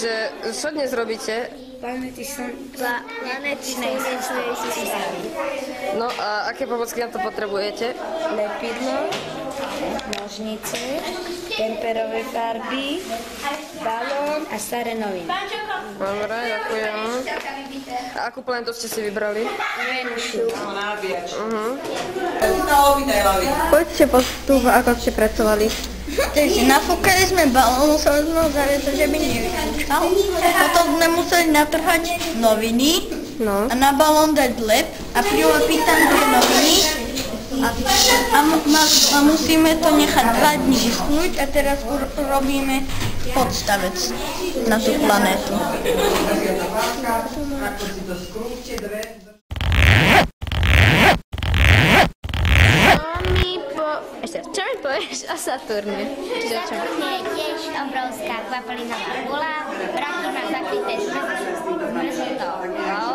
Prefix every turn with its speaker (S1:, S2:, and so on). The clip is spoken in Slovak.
S1: Takže, čo dnes robíte?
S2: Planetnej systémy.
S1: No a aké pomocky na to potrebujete?
S2: Lepidlo, nožnice, temperové farby, balón a staré noviny.
S1: Dobre, ďakujem. A akú planetu ste si vybrali?
S2: Venušu.
S3: Poďte postup, ako ste pracovali. Takže nafúkali sme balón, museli sme ho zaviesť, že by nevyfúčal. Potom sme museli natrhať noviny a na balón dať lep a prilepiť tam tie noviny. A musíme to nechať 2 dní vyschnúť a teraz robíme podstavec na tú planetu.
S2: Čo mi povieš o Saturne?
S4: Je tiež obrovská kvapalinová gula, vraky má zakryté zmrznutou vodou.